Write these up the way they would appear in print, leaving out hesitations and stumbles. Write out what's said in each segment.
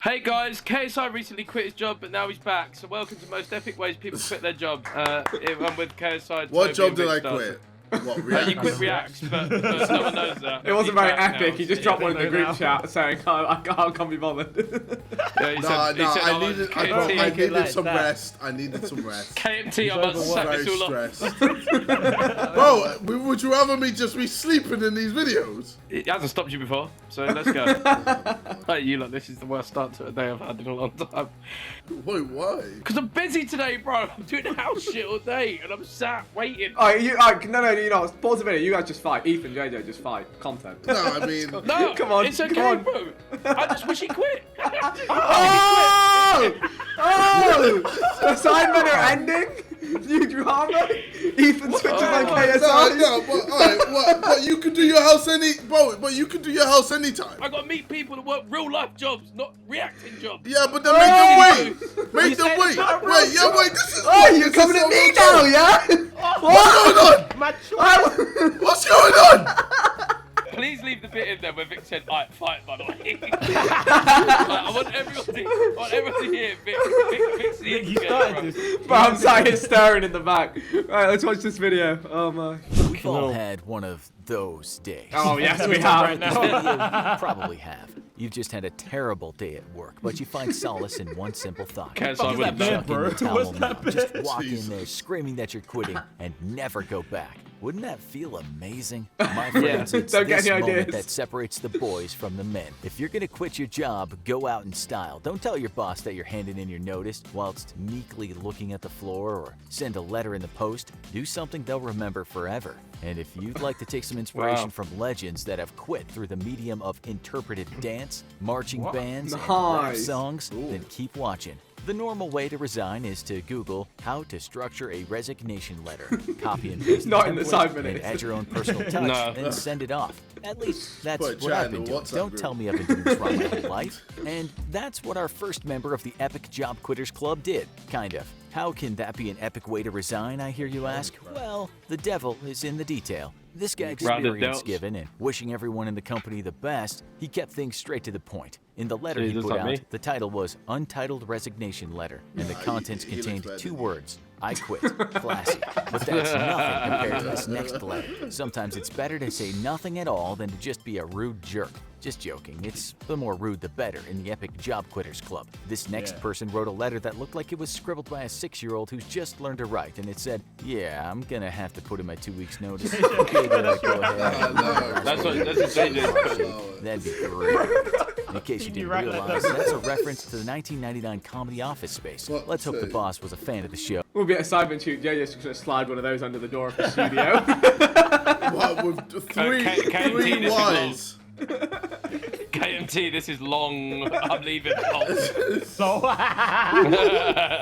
Hey guys, KSI recently quit his job, but now he's back. So welcome to most epic ways people quit their job. I'm with KSI. What job did I quit? What, you quit Reacts, but no one knows that. It wasn't very epic. Now. He just dropped one in the group chat saying, I can't be bothered. Yeah, I needed some rest. KMT, I'm about to sack Very this all off. stressed. Bro, would you rather me just be sleeping in these videos? It hasn't stopped you before, so let's go. Hey, you look, this is the worst start to a day I've had in a long time. Wait, why? Because I'm busy today, bro. I'm doing house shit all day, and I'm sat waiting. No, you know, pause a minute. You guys just fight. Ethan, JJ, just fight. Content. No, I mean... No, come on, it's okay, come on. bro. I just wish he quit. Oh! The Sidemen are ending? New drama? Ethan switches on KSI? No, but alright, but you can do your house but you can do your house anytime. I gotta meet people that work real life jobs, not reacting jobs. Yeah, but then make them wait. Make them wait. Wait, this is... Oh, you're coming at me now, yeah? What's going on? What's going on? Please leave the bit in there where Vic said, "Alright, fight." By the way, I want everyone to hear Vic's the instigator. But I'm sat here staring in the back. Right, let's watch this video. Oh my. We've all had one of those days. Oh yes, we have. Right now. You probably have. You've just had a terrible day at work, but you find solace in one simple thought. KSI You wouldn't chuck in the towel now. Just walk in Jesus. there screaming that you're quitting and never go back. Wouldn't that feel amazing? My friends, it's Don't get this any moment ideas. that separates the boys from the men. If you're gonna quit your job, go out in style. Don't tell your boss that you're handing in your notice whilst meekly looking at the floor, or send a letter in the post. Do something they'll remember forever. And if you'd like to take some inspiration from legends that have quit through the medium of interpreted dance, marching bands, and rap Nice. songs, then keep watching. The normal way to resign is to Google how to structure a resignation letter, copy and paste Not in the template, 5 and minutes. add your own personal touch, No. and send it off. At least that's Put a what chat I've in been the doing. WhatsApp Don't group. tell me I've been doing this wrong my whole life. And that's what our first member of the Epic Job Quitters Club did, kind of. How can that be an epic way to resign, I hear you ask? Well, the devil is in the detail. This guy experience given and wishing everyone in the company the best, he kept things straight to the point. In the letter he put out, the title was Untitled Resignation Letter, and the contents contained 2 words. I quit. Classy. But that's nothing compared to this next letter. Sometimes it's better to say nothing at all than to just be a rude jerk. Just joking. It's the more rude the better in the Epic Job Quitters Club. This next person wrote a letter that looked like it was scribbled by a 6-year-old who's just learned to write, and it said, "Yeah, I'm gonna have to put in my 2 weeks notice." Okay, then go ahead. That's what JJ. That'd be great. In case you didn't realize, that's a reference to the 1999 comedy Office Space. Let's hope the boss was a fan of the show. We'll be at a Sidemen shoot. JJ's just gonna slide one of those under the door of the studio. What, with three KMT, Ys? KMT, this is long. I'm leaving.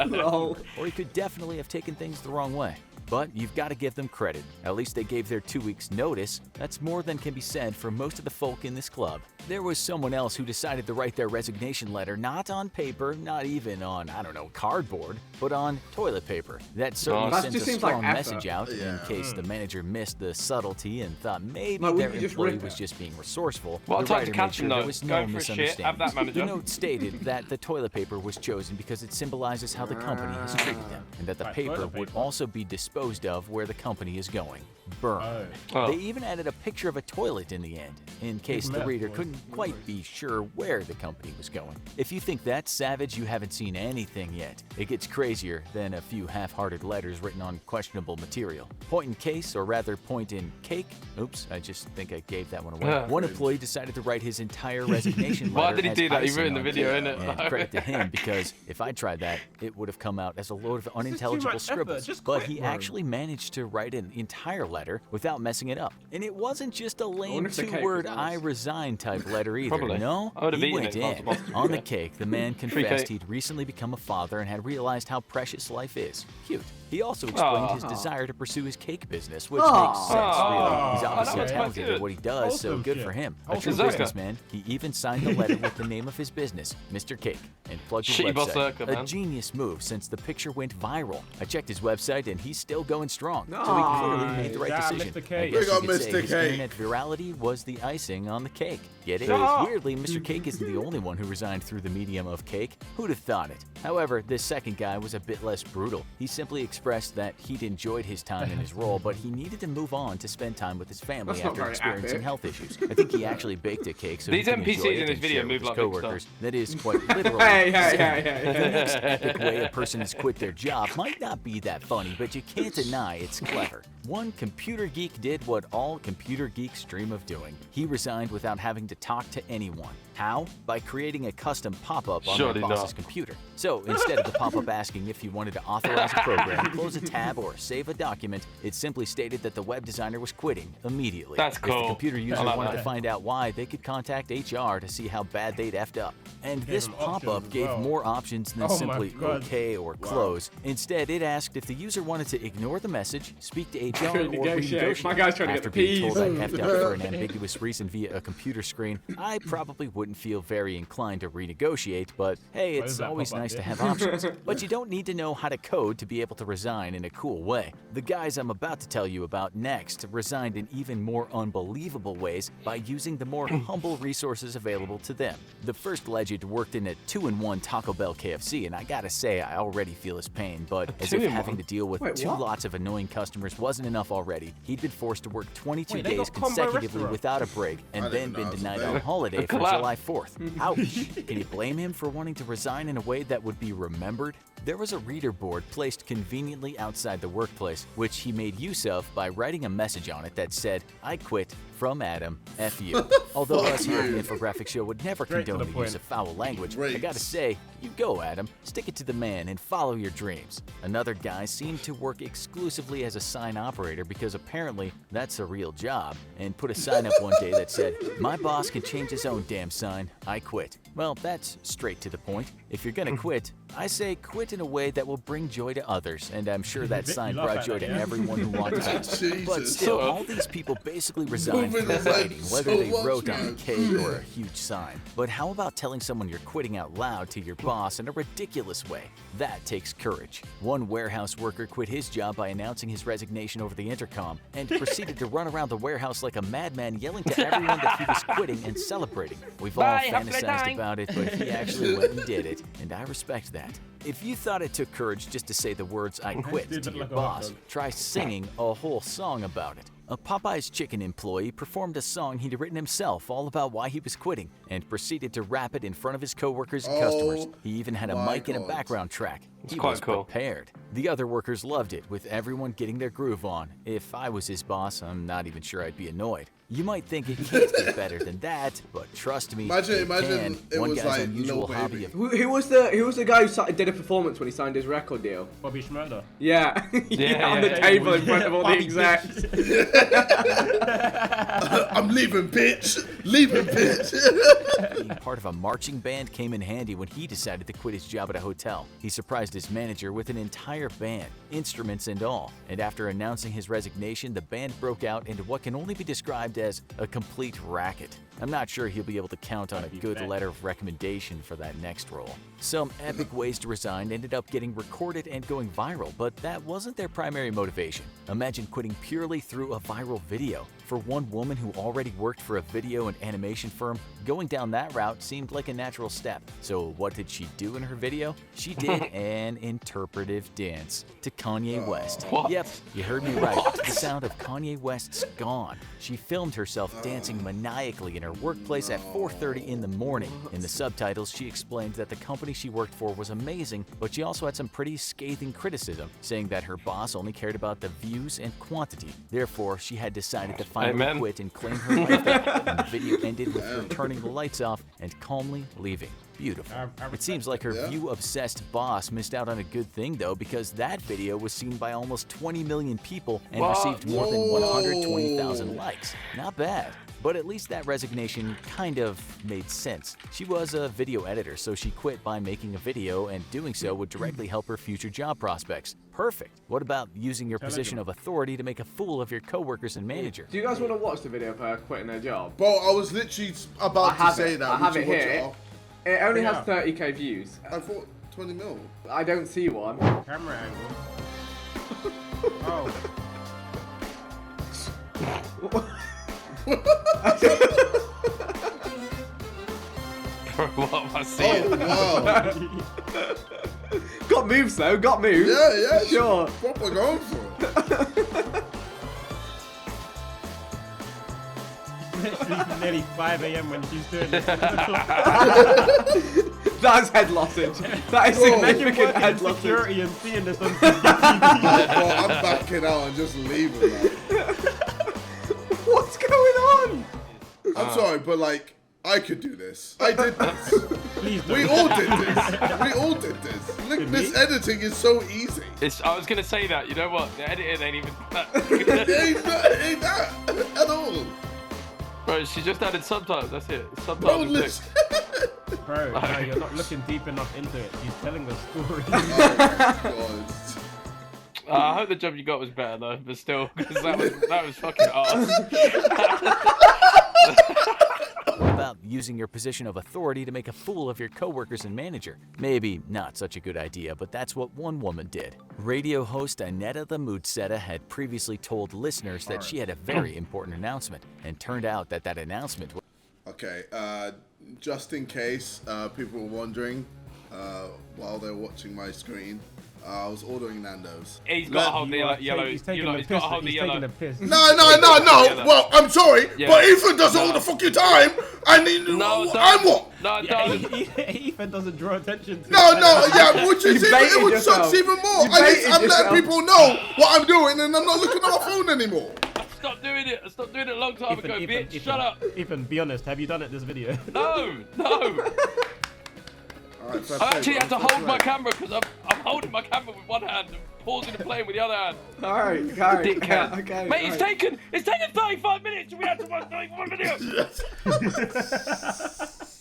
Lol. Or he could definitely have taken things the wrong way. But you've got to give them credit. At least they gave their 2 weeks notice. That's more than can be said for most of the folk in this club. There was someone else who decided to write their resignation letter not on paper, not even on, I don't know, cardboard, but on toilet paper. That certainly That sends just a seems like strong effort. message out in case the manager missed the subtlety and thought maybe Like, their wouldn't you just employee rip was it? just being resourceful. What The type writer of made caption sure there note? was no Going for a shit, have that misunderstanding. manager. The note stated that the toilet paper was chosen because it symbolizes how the company has treated them, and that the paper would also be disposed of where the company is going. Burn. Oh. They even added a picture of a toilet in the end, in case the reader couldn't quite be sure where the company was going. If you think that's savage, you haven't seen anything yet. It gets crazier than a few half-hearted letters written on questionable material. Point in case, or rather point in cake. Oops, I just think I gave that one away. One employee decided to write his entire resignation letter Why did he as do that? He icing ruined the on video, cake. innit? And credit to him, because if I tried that, it would have come out as a load of unintelligible much effort. scribbles. Just But quit, he bro. actually managed to write an entire letter without messing it up. And it wasn't just a lame wonder if the cake 2-word was "I nice. resign" type letter either. Probably. No, I would have he eaten went it if I was in. the boss. On the cake, the man confessed cake. he'd recently become a father and had realized how precious life is. Cute. He also explained his desire to pursue his cake business, which makes sense, really. He's obviously that's talented good. at what he does, so good for him. A true Berserker. businessman, he even signed the letter with the name of his business, Mr. Cake, and plugged his Shitty website. Berserker, A man. genius move since the picture went viral. I checked his website and he's still going strong, so he clearly made the right Nice. decision. Mr. Cake. I guess Big up you could say Mr. his Cake. internet virality was the icing on the cake. Get it? Weirdly, Mr. Cake isn't the only one who resigned through the medium of cake. Who'd have thought it? However, this second guy was a bit less brutal. He simply expressed that he'd enjoyed his time in his role, but he needed to move on to spend time with his family That's not after very experiencing epic. health issues. I think he actually baked a cake so These he could NPCs enjoy it in this and video share move with his like big coworkers. That is quite literally Hey, the hey. epic way a person has quit their job might not be that funny, but you can't deny it's clever. One computer geek did what all computer geeks dream of doing. He resigned without having to talk to anyone. How? By creating a custom pop-up on Surely their boss's not. computer. So instead of the pop-up asking if you wanted to authorize a program, close a tab, or save a document, it simply stated that the web designer was quitting immediately. That's If the cool. computer user I like wanted that. to find out why, they could contact HR to see how bad they'd effed up. And this them pop-up options as gave well. more options than Oh my simply God. okay or close. Instead, it asked if the user wanted to ignore the message, speak to HR, or Negotiate. renegotiate. My guy's trying to get After the being peas. told I effed up for an ambiguous reason via a computer screen, I probably wouldn't feel very inclined to renegotiate, but hey, What it's is that always pop-up, nice to yeah? have options. But you don't need to know how to code to be able to resign in a cool way. The guys I'm about to tell you about next resigned in even more unbelievable ways by using the more humble resources available to them. The first legend worked in a 2-in-1 Taco Bell KFC, and I gotta say I already feel his pain, but as if 2-in-1? having to deal with Wait, two what? lots of annoying customers wasn't enough already, he'd been forced to work 22 Wait, they days got combo consecutively restaurant. without a break, and I then didn't been know it was denied a a holiday for collab. July 4th. Ouch! Can you blame him for wanting to resign in a way that would be remembered? There was a reader board placed conveniently outside the workplace, which he made use of by writing a message on it that said, "I quit, from Adam, F you." Although us here at the Infographic Show would never Straight to condone the the use point. of foul language, I Great. gotta say, you go, Adam. Stick it to the man and follow your dreams. Another guy seemed to work exclusively as a sign operator because apparently that's a real job, and put a sign up one day that said, "My boss can change his own damn sign. I quit." Well, that's straight to the point. If you're gonna quit, I say quit in a way that will bring joy to others, and I'm sure that sign You laugh brought at joy that, to yeah? everyone who walked past. But Jesus. still, all these people basically resigned Moving from the writing, legs whether so they much, wrote on a man. cake or a huge sign. But how about telling someone you're quitting out loud to your boss in a ridiculous way? That takes courage. One warehouse worker quit his job by announcing his resignation over the intercom and proceeded to run around the warehouse like a madman, yelling to everyone that he was quitting and celebrating. We've all Bye, have a good fantasized time. about it, but he actually went and did it, and I respect that. If you thought it took courage just to say the words "I quit" Did to look your like a hot boss, dog. try singing a whole song about it. A Popeye's chicken employee performed a song he'd written himself all about why he was quitting and proceeded to rap it in front of his coworkers and customers. He even had a my mic and a God. background track. He quite was cool. prepared. The other workers loved it, with everyone getting their groove on. If I was his boss, I'm not even sure I'd be annoyed. You might think it can't get better than that, but trust me, Imagine it can. it One was guy's like unusual Lil hobby Baby. of Who was the guy who did a performance when he signed his record deal? Bobby Schmurder. Yeah, Yeah, on the yeah, table in front of all the Bobby execs. I'm leaving, bitch. Leaving, bitch. being part of a marching band came in handy when he decided to quit his job at a hotel. He surprised his manager with an entire band, instruments and all, and after announcing his resignation, the band broke out into what can only be described as a complete racket. I'm not sure he'll be able to count on a good letter of recommendation for that next role. Some epic ways to resign ended up getting recorded and going viral, but that wasn't their primary motivation. Imagine quitting purely through a viral video. For one woman who already worked for a video and animation firm, going down that route seemed like a natural step. So what did she do in her video? She did an interpretive dance to Kanye West. What? Yep, you heard me right. To the sound of Kanye West's Gone. She filmed herself dancing maniacally in her workplace at 4:30 in the morning. In the subtitles, she explained that the company she worked for was amazing, but she also had some pretty scathing criticism, saying that her boss only cared about the views and quantity. Therefore, she had decided to finally Amen. quit and claim her life back, and the video ended with her turning the lights off and calmly leaving. beautiful. It seems like her view-obsessed boss missed out on a good thing, though, because that video was seen by almost 20 million people and received more than 120,000 likes. Not bad. But at least that resignation kind of made sense. She was a video editor, so she quit by making a video, and doing so would directly help her future job prospects. Perfect. What about using your position of authority to make a fool of your coworkers and manager? Do you guys want to watch the video of her quitting her job? Bro, I was literally about to say that. I have it here. It only has 30k views. I thought 20 mil. I don't see one. Camera angle. Oh. What am I seeing? Oh, wow. Got moves though, got moves. Yeah, Sure. Proper going for it. Literally nearly 5 a.m. when she's doing it. That's head lossage. That is significant head lossage. Security and seeing this on Bro, I'm backing out and just leaving, man. What's going on? I'm sorry, but like, I could do this. I did this. Please don't. We all did this. We all did this. Look, this editing is so easy. I was gonna say that. You know what? The editing ain't even that. Ain't that at all. Bro, she just added subtitles. That's it. Bro, Subtitles. listen. Bro, no, you're not looking deep enough into it. He's telling the story. Oh, God. I hope the job you got was better though, but still, because that was fucking arse. What about using your position of authority to make a fool of your coworkers and manager? Maybe not such a good idea, but that's what one woman did. Radio host Annetta the Moodsetter had previously told listeners that she had a very important announcement, and turned out that that announcement was... Okay, just in case people were wondering while they're watching my screen, I was ordering Nando's. He's got to hold the yellow. He's taking the He's got to hold the piss. He's yellow. taking the piss. No. Well, I'm sorry, Yeah. but Ethan does it all the fucking time. And No, I'm what? No, don't. Ethan doesn't draw attention to No, it. yeah, which is You even, baited it would yourself. suck even more. You I'm baited letting yourself. people know what I'm doing, and I'm not looking at my phone anymore. Stop doing it. I stopped doing it a long time ago, bitch. Ethan, Shut up. Ethan, be honest. Have you done it this video? No. All right, fair I play, actually bro. had to hold my camera because I'm holding my camera with one hand and pausing and playing with the other hand. Alright. Dickhead. Okay. Mate, it's taken 35 minutes and we had to watch 31 minutes.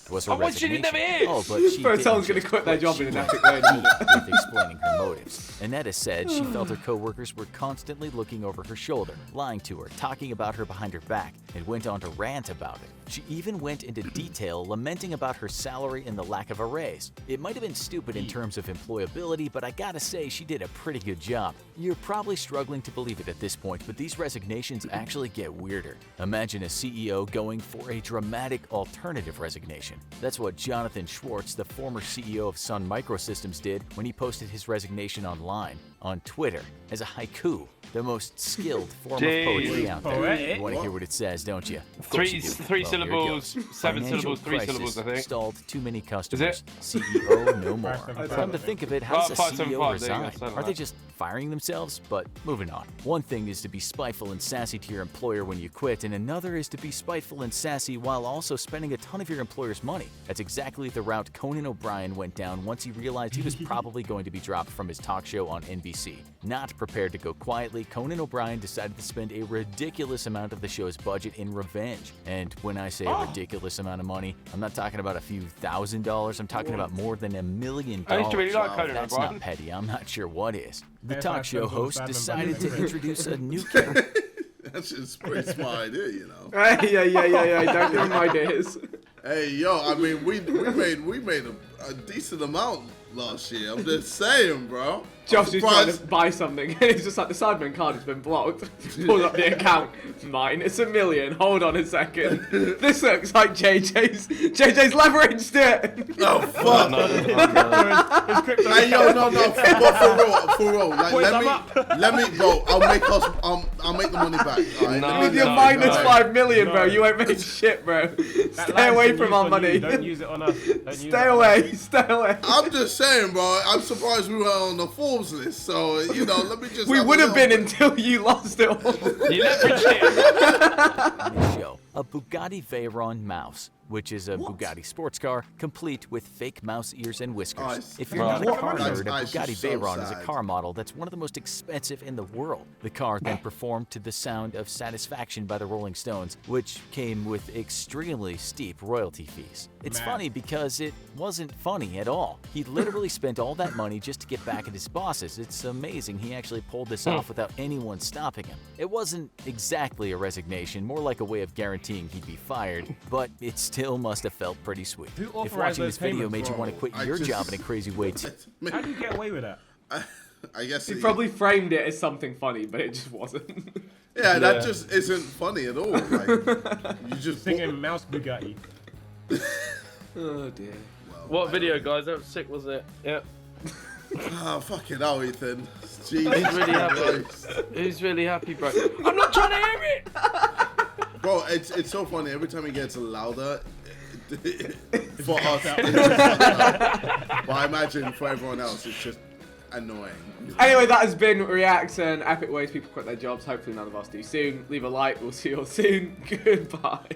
was her I want you to resignation. never hear. Oh, but she First someone's didn't gonna quit their job in an She epic went way. deep with explaining her motives. Annetta said she felt her coworkers were constantly looking over her shoulder, lying to her, talking about her behind her back, and went on to rant about it. She even went into detail lamenting about her salary and the lack of a raise. It might have been stupid in terms of employability, but I gotta say she did a pretty good job. You're probably struggling to believe it at this point, but these resignations actually get weirder. Imagine a CEO going for a dramatic alternative resignation. That's what Jonathan Schwartz, the former CEO of Sun Microsystems, did when he posted his resignation online, on Twitter, as a haiku, the most skilled form of poetry out there. Poetic? You want to hear what it says, don't you? Of course Three you do. three Well, here it syllables, goes. 7 Financial syllables, 3 crisis syllables, I think. Stalled too many customers. it? CEO no more. 575, Come to think of it, how does a 575, CEO there you resign? go, something Are like they that. just firing themselves? But moving on. One thing is to be spiteful and sassy to your employer when you quit, and another is to be spiteful and sassy while also spending a ton of your employer's money. That's exactly the route Conan O'Brien went down once he realized he was probably going to be dropped from his talk show on NBC. Not prepared to go quietly, Conan O'Brien decided to spend a ridiculous amount of the show's budget in revenge. And when I say a ridiculous amount of money, I'm not talking about a few $1,000s, I'm talking about more than $1 million. I used to really like Conan That's O'Brien. not petty, I'm not sure what is. The Hey, talk if I show said host Simon decided to Clothing. introduce a new character. That's just a pretty smart idea, you know. Yeah. Don't give him ideas. Hey, yo, I mean, we made a decent amount last year. I'm just saying, bro. Josh I'm is trying surprised- to buy something, and it's just like the Sidemen card has been blocked. Pulls up the account. Mine, it's $1 million. Hold on a second. This looks like JJ's. JJ's leveraged it. Oh fuck! His crypto Hey, yo, no, but for real, like, Boys, let me, bro. I'll make the money back. All right? No, Let me- With your no, minus no. 5 million, bro, No. you ain't made shit, bro. That Stay line's away been from used our on money. you. Don't use it on us. Don't use it Stay on away. Stay away. I'm just saying, bro. I'm surprised we were on the Forbes list. So you know, let me just. We have would a have been little- until you lost it all. You leveraged it. On this show, a Bugatti Veyron mouse. which is a Bugatti sports car complete with fake mouse ears and whiskers. Nice. If you're not a car That's nerd, a actually Bugatti so Veyron is a sad. car model that's one of the most expensive in the world. The car then performed to the sound of Satisfaction by the Rolling Stones, which came with extremely steep royalty fees. It's funny because it wasn't funny at all. He literally spent all that money just to get back at his bosses. It's amazing he actually pulled this off without anyone stopping him. It wasn't exactly a resignation, more like a way of guaranteeing he'd be fired, but it still must have felt pretty sweet. Who If authorized watching those this video payments, made you bro? want to quit I your just- job in a crazy way too. How do you get away with that? I guess He probably framed it as something funny, but it just wasn't. Yeah, that just isn't funny at all. Like, you just Singing Mouse Bugatti. Oh dear. What video, guys? That was sick, was it? Yeah. Oh, fucking hell, Ethan. Jesus Who's really happy? Christ. Who's really happy, bro? I'm not trying to hear it. Bro, it's so funny. Every time it gets louder, for us, it's just but I imagine for everyone else, it's just annoying. Anyway, that has been Reacts and epic ways people quit their jobs. Hopefully none of us do soon. Leave a like. We'll see you all soon. Goodbye.